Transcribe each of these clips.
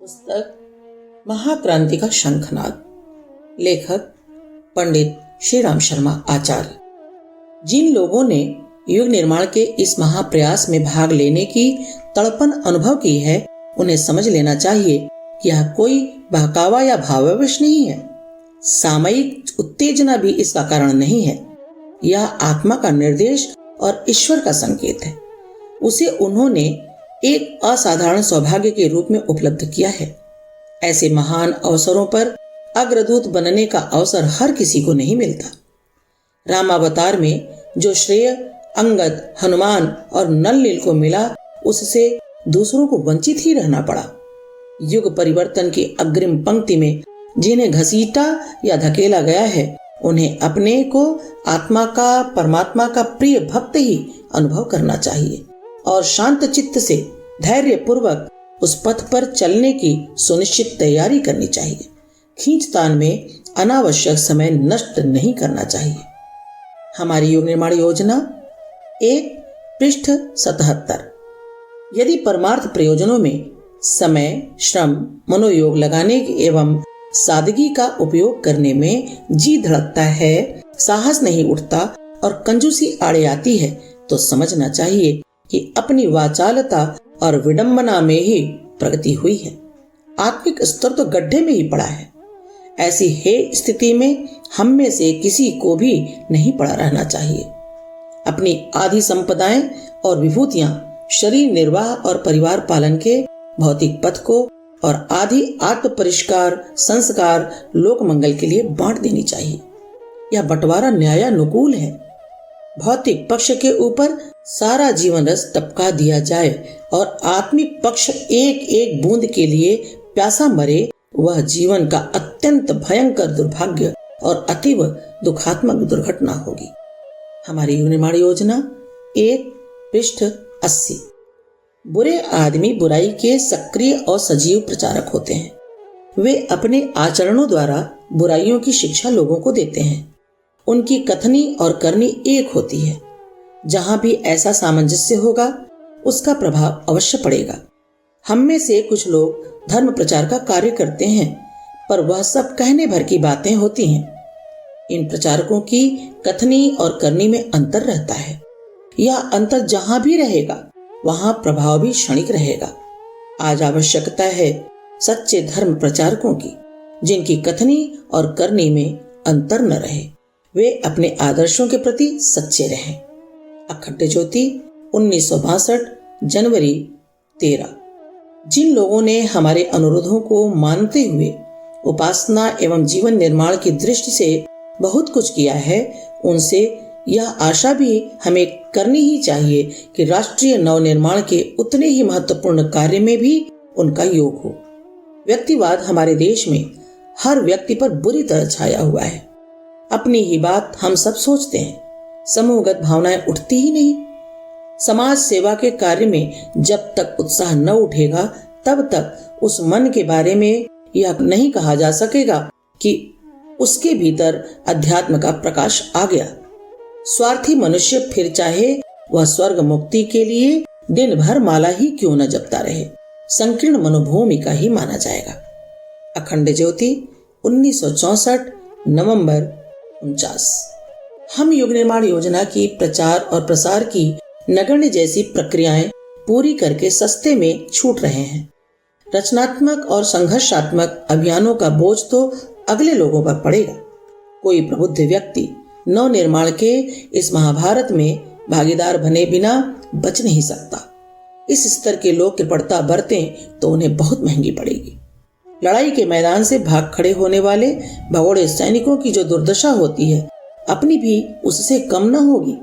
पुस्तक महाक्रांति का शंखनाद, लेखक पंडित श्री राम शर्मा आचार्य। जिन लोगों ने युग निर्माण के इस महाप्रयास में भाग लेने की तड़पन अनुभव की है, उन्हें समझ लेना चाहिए कि यह कोई बहकावा या भावावेश नहीं है। सामयिक उत्तेजना भी इसका कारण नहीं है। यह आत्मा का निर्देश और ईश्वर का संकेत है। उसे उन्होंने एक असाधारण सौभाग्य के रूप में उपलब्ध किया है। ऐसे महान अवसरों पर अग्रदूत बनने का अवसर हर किसी को नहीं मिलता। रामावतार में जो श्रेय अंगद, हनुमान और नल को मिला, उससे दूसरों को वंचित ही रहना पड़ा। युग परिवर्तन की अग्रिम पंक्ति में जिन्हें घसीटा या धकेला गया है, उन्हें अपने को आत्मा का, परमात्मा का प्रिय भक्त ही अनुभव करना चाहिए और शांत चित्त से धैर्य पूर्वक उस पथ पर चलने की सुनिश्चित तैयारी करनी चाहिए। खींचतान में अनावश्यक समय नष्ट नहीं करना चाहिए। हमारी युग निर्माण योजना 1 पृष्ठ 77। यदि परमार्थ प्रयोजनों में समय, श्रम, मनोयोग लगाने एवं सादगी का उपयोग करने में जी धड़कता है, साहस नहीं उठता और कंजूसी आड़े आती है, तो समझना चाहिए कि अपनी वाचालता और विडंबना में ही प्रगति हुई है। आत्मिक स्तर तो गड्ढे में ही पड़ा है। ऐसी हे स्थिति में हम में से किसी को भी नहीं पड़ा रहना चाहिए। अपनी आधी संपदाएं और विभूतियां शरीर निर्वाह और परिवार पालन के भौतिक पथ को और आधी आत्म परिष्कार, संस्कार, लोक मंगल के लिए बांट देनी चाहिए। यह बंटवारा न्यायानुकूल है। भौतिक पक्ष के ऊपर सारा जीवन रस टपका दिया जाए और आत्मिक पक्ष एक एक बूंद के लिए प्यासा मरे, वह जीवन का अत्यंत भयंकर दुर्भाग्य और अतीव दुखात्मक दुर्घटना होगी। हमारी युग निर्माण योजना 1 पृष्ठ 80। बुरे आदमी बुराई के सक्रिय और सजीव प्रचारक होते हैं। वे अपने आचरणों द्वारा बुराइयों की शिक्षा लोगों को देते हैं। उनकी कथनी और करनी एक होती है। जहां भी ऐसा सामंजस्य होगा, उसका प्रभाव अवश्य पड़ेगा। हम में से कुछ लोग धर्म प्रचार का कार्य करते हैं, पर वह सब कहने भर की बातें होती हैं। इन प्रचारकों की कथनी और करनी में अंतर रहता है। यह अंतर जहां भी रहेगा, वहां प्रभाव भी क्षणिक रहेगा। आज आवश्यकता है सच्चे धर्म प्रचारकों की, जिनकी कथनी और करनी में अंतर न रहे। वे अपने आदर्शों के प्रति सच्चे रहें। अखंड ज्योति 1962 जनवरी 13। जिन लोगों ने हमारे अनुरोधों को मानते हुए उपासना एवं जीवन निर्माण की दृष्टि से बहुत कुछ किया है, उनसे यह आशा भी हमें करनी ही चाहिए कि राष्ट्रीय नवनिर्माण के उतने ही महत्वपूर्ण कार्य में भी उनका योग हो। व्यक्तिवाद हमारे देश में हर व्यक्ति पर बुरी तरह छाया हुआ है। अपनी ही बात हम सब सोचते हैं। समूहगत भावनाएं उठती ही नहीं। समाज सेवा के कार्य में जब तक उत्साह न उठेगा, तब तक उस मन के बारे में यह नहीं कहा जा सकेगा कि उसके भीतर अध्यात्म का प्रकाश आ गया। स्वार्थी मनुष्य फिर चाहे वह स्वर्ग मुक्ति के लिए दिन भर माला ही क्यों न जपता रहे, संकीर्ण मनोभूमि का ही माना जाएगा। अखंड ज्योति 1964 नवंबर 49। हम युग निर्माण योजना की प्रचार और प्रसार की नगण्य जैसी प्रक्रियाएं पूरी करके सस्ते में छूट रहे हैं। रचनात्मक और संघर्षात्मक अभियानों का बोझ तो अगले लोगों पर पड़ेगा। कोई प्रबुद्ध व्यक्ति नव निर्माण के इस महाभारत में भागीदार बने बिना बच नहीं सकता। इस स्तर के लोग कृपणता बरतें तो उन्हें बहुत महंगी पड़ेगी। लड़ाई के मैदान से भाग खड़े होने वाले भगोड़े सैनिकों की जो दुर्दशा होती है, अपनी भी उससे कम न होगी।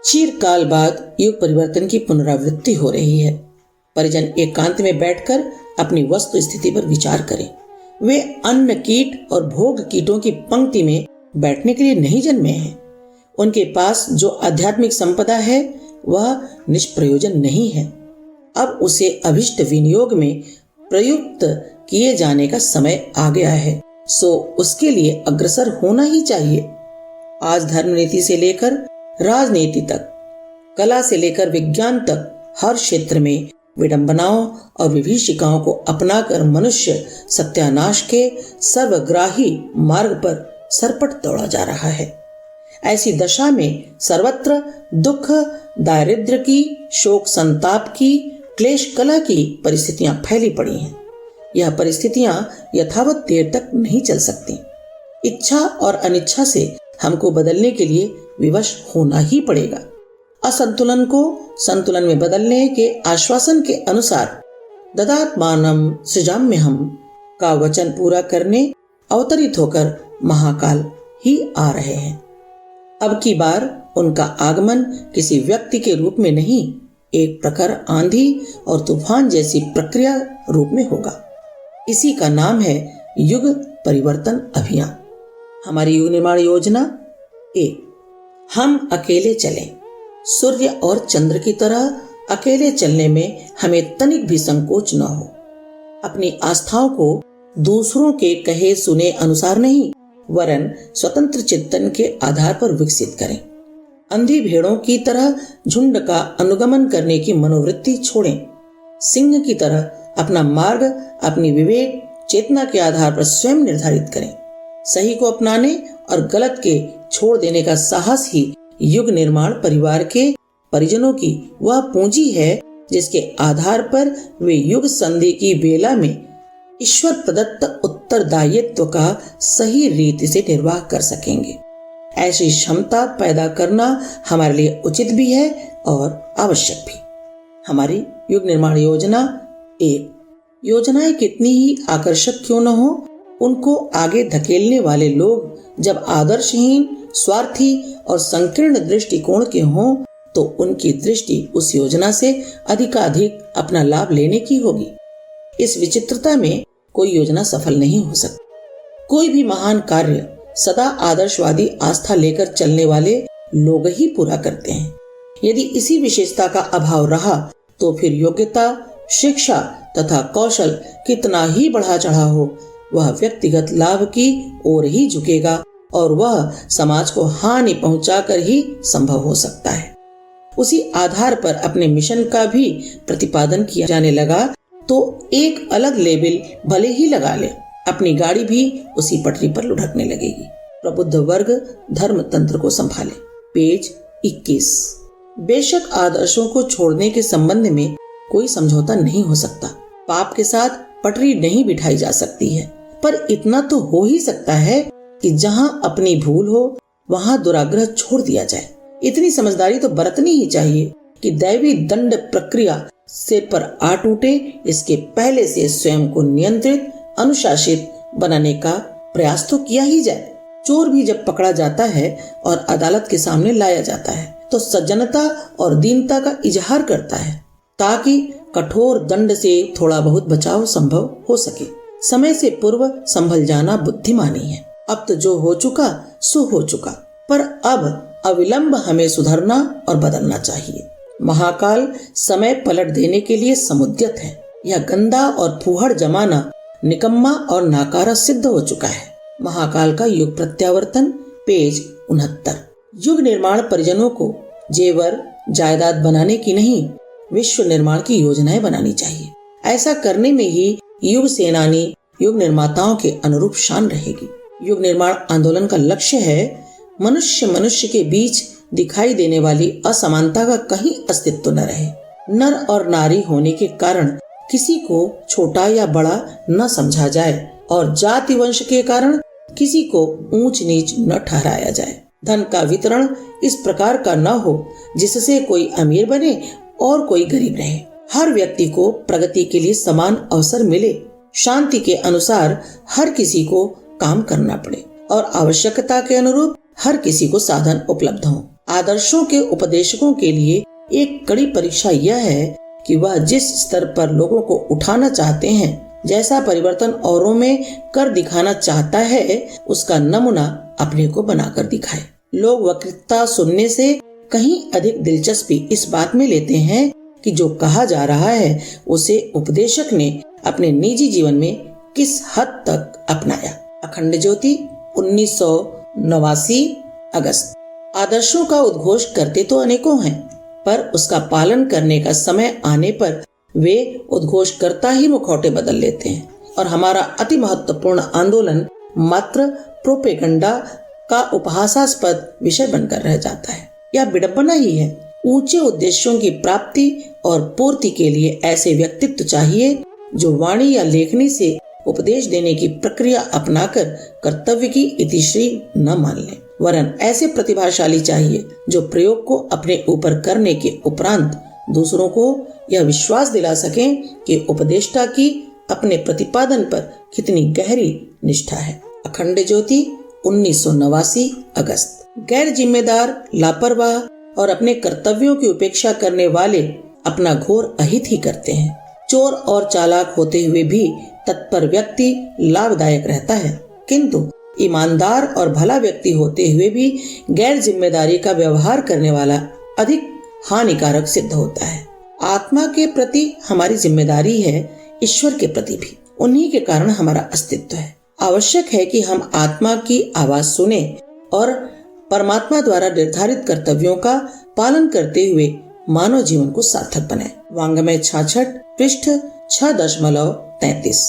चिरकाल बाद युग परिवर्तन की पुनरावृत्ति हो रही है। परिजन एकांत में बैठकर अपनी वस्तु स्थिति पर विचार करें। वे अन्न कीट और भोग कीटों की पंक्ति में बैठने के लिए नहीं जन्मे हैं। उनके पास जो आध्यात्मिक संपदा है, वह निष्प्रयोजन नहीं है। अब उसे अभिष्ट विनियोग में प्रयुक्त किए जाने का समय आ गया है, सो उसके लिए अग्रसर होना ही चाहिए। आज धर्म नीति से लेकर राजनीति तक, कला से लेकर विज्ञान तक, हर क्षेत्र में विडंबनाओं और विभीषिकाओं को अपनाकर मनुष्य सत्यानाश के सर्वग्राही मार्ग पर सरपट दौड़ा जा रहा है। ऐसी दशा में सर्वत्र दुख, दारिद्र्य की, शोक संताप की, क्लेश कला की परिस्थितियां फैली पड़ी हैं। यह परिस्थितियां यथावत देर तक नहीं चल सकती। इच्छा और अनिच्छा से हमको बदलने के लिए विवश होना ही पड़ेगा। असंतुलन को संतुलन में बदलने के आश्वासन के अनुसार ददात्मानं सृजाम्यहम् का वचन पूरा करने अवतरित होकर महाकाल ही आ रहे हैं। अब की बार उनका आगमन किसी व्यक्ति के रूप में नहीं, एक प्रखर आंधी और तूफान जैसी प्रक्रिया रूप में होगा। इसी का नाम है युग परिवर्तन अभियान। हमारी युग निर्माण योजना 1, हम अकेले चलें। सूर्य और चंद्र की तरह अकेले चलने में हमें तनिक भी संकोच न हो। अपनी आस्थाओं को दूसरों के कहे सुने अनुसार नहीं, वरन स्वतंत्र चिंतन के आधार पर विकसित करें। अंधी भेड़ों की तरह झुंड का अनुगमन करने की मनोवृत्ति छोड़ें। सिंह की तरह अपना मार्ग अपनी विवेक चेतना के आधार पर स्वयं निर्धारित करें। सही को अपनाने और गलत के छोड़ देने का साहस ही युग निर्माण परिवार के परिजनों की वह पूंजी है जिसके आधार पर वे युग संधि की बेला में ईश्वर प्रदत्त उत्तरदायित्व का सही रीति से निर्वाह कर सकेंगे। ऐसी क्षमता पैदा करना हमारे लिए उचित भी है और आवश्यक भी। हमारी युग निर्माण योजना 1, योजनाएं कितनी ही आकर्षक क्यों न हो, उनको आगे धकेलने वाले लोग जब आदर्शहीन, स्वार्थी और संकीर्ण दृष्टिकोण के हों तो उनकी दृष्टि उस योजना से अधिकाधिक अपना लाभ लेने की होगी। इस विचित्रता में कोई योजना सफल नहीं हो सकती। कोई भी महान कार्य सदा आदर्शवादी आस्था लेकर चलने वाले लोग ही पूरा करते हैं। यदि इसी विशेषता का अभाव रहा तो फिर योग्यता, शिक्षा तथा कौशल कितना ही बढ़ा चढ़ा हो, वह व्यक्तिगत लाभ की ओर ही झुकेगा और वह समाज को हानि पहुंचाकर ही संभव हो सकता है। उसी आधार पर अपने मिशन का भी प्रतिपादन किया जाने लगा तो एक अलग लेबल भले ही लगा ले, अपनी गाड़ी भी उसी पटरी पर लुढ़कने लगेगी। प्रबुद्ध वर्ग धर्म तंत्र को संभाले। पेज 21। बेशक आदर्शों को छोड़ने के संबंध में कोई समझौता नहीं हो सकता। पाप के साथ पटरी नहीं बिठाई जा सकती है, पर इतना तो हो ही सकता है कि जहां अपनी भूल हो वहां दुराग्रह छोड़ दिया जाए। इतनी समझदारी तो बरतनी ही चाहिए कि दैवी दंड प्रक्रिया सिर पर आ टूटे, इसके पहले से स्वयं को नियंत्रित, अनुशासित बनाने का प्रयास तो किया ही जाए। चोर भी जब पकड़ा जाता है और अदालत के सामने लाया जाता है तो सज्जनता और दीनता का इजहार करता है ताकि कठोर दंड से थोड़ा बहुत बचाव संभव हो सके। समय से पूर्व संभल जाना बुद्धिमानी है। अब तो जो हो चुका सो हो चुका, पर अब अविलंब हमें सुधरना और बदलना चाहिए। महाकाल समय पलट देने के लिए समुद्यत है। यह गंदा और फूहड़ जमाना निकम्मा और नाकारा सिद्ध हो चुका है। महाकाल का युग प्रत्यावर्तन, पेज 69। युग निर्माण परिजनों को जेवर जायदाद बनाने की नहीं, विश्व निर्माण की योजनाएं बनानी चाहिए। ऐसा करने में ही युग सेनानी, युग निर्माताओं के अनुरूप शान रहेगी। युग निर्माण आंदोलन का लक्ष्य है मनुष्य मनुष्य के बीच दिखाई देने वाली असमानता का कहीं अस्तित्व न रहे। नर और नारी होने के कारण किसी को छोटा या बड़ा न समझा जाए और जाति वंश के कारण किसी को ऊंच नीच न ठहराया जाए। धन का वितरण इस प्रकार का न हो जिससे कोई अमीर बने और कोई गरीब रहे। हर व्यक्ति को प्रगति के लिए समान अवसर मिले। शांति के अनुसार हर किसी को काम करना पड़े और आवश्यकता के अनुरूप हर किसी को साधन उपलब्ध हों। आदर्शों के उपदेशकों के लिए एक कड़ी परीक्षा यह है कि वह जिस स्तर पर लोगों को उठाना चाहते हैं, जैसा परिवर्तन औरों में कर दिखाना चाहता है, उसका नमूना अपने को बनाकर दिखाए। लोग वक्तृता सुनने से कहीं अधिक दिलचस्पी इस बात में लेते हैं कि जो कहा जा रहा है उसे उपदेशक ने अपने निजी जीवन में किस हद तक अपनाया। अखंड ज्योति 1989 अगस्त। आदर्शों का उद्घोष करते तो अनेकों हैं, पर उसका पालन करने का समय आने पर वे उद्घोष करता ही मुखौटे बदल लेते हैं और हमारा अति महत्वपूर्ण आंदोलन मात्र प्रोपेगंडा का उपहासास्पद विषय बनकर रह जाता है। यह विडंबना ही है। ऊंचे उद्देश्यों की प्राप्ति और पूर्ति के लिए ऐसे व्यक्तित्व चाहिए जो वाणी या लेखनी से उपदेश देने की प्रक्रिया अपनाकर कर्तव्य की इतिश्री न मान ले, वरन ऐसे प्रतिभाशाली चाहिए जो प्रयोग को अपने ऊपर करने के उपरांत दूसरों को यह विश्वास दिला सकें कि उपदेष्टा की अपने प्रतिपादन पर कितनी गहरी निष्ठा है। अखंड ज्योति 1989 अगस्त। गैर जिम्मेदार, लापरवाह और अपने कर्तव्यों की उपेक्षा करने वाले अपना घोर अहित ही करते हैं। चोर और चालाक होते हुए भी तत्पर व्यक्ति लाभदायक रहता है, किंतु ईमानदार और भला व्यक्ति होते हुए भी गैर जिम्मेदारी का व्यवहार करने वाला अधिक हानिकारक सिद्ध होता है। आत्मा के प्रति हमारी जिम्मेदारी है, ईश्वर के प्रति भी। उन्हीं के कारण हमारा अस्तित्व है। आवश्यक है कि हम आत्मा की आवाज सुने और परमात्मा द्वारा निर्धारित कर्तव्यों का पालन करते हुए मानव जीवन को सार्थक बनाए। वांग्मय 66 पृष्ठ 6.33।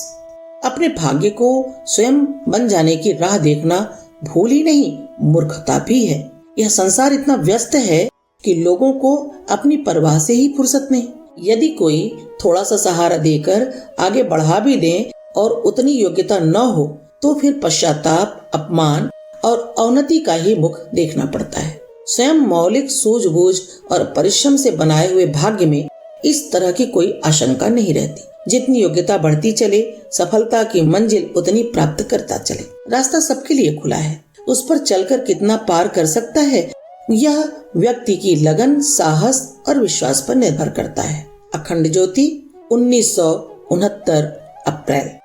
अपने भाग्य को स्वयं बन जाने की राह देखना भूल ही नहीं, मूर्खता भी है। यह संसार इतना व्यस्त है कि लोगों को अपनी परवाह से ही फुर्सत नहीं। यदि कोई थोड़ा सा सहारा देकर आगे बढ़ा भी दे और उतनी योग्यता न हो तो फिर पश्चाताप, अपमान और अवनति का ही मुख देखना पड़ता है। स्वयं मौलिक सूझबूझ और परिश्रम से बनाए हुए भाग्य में इस तरह की कोई आशंका नहीं रहती। जितनी योग्यता बढ़ती चले, सफलता की मंजिल उतनी प्राप्त करता चले। रास्ता सबके लिए खुला है, उस पर चलकर कितना पार कर सकता है यह व्यक्ति की लगन, साहस और विश्वास पर निर्भर करता है। अखंड ज्योति 1969 अप्रैल।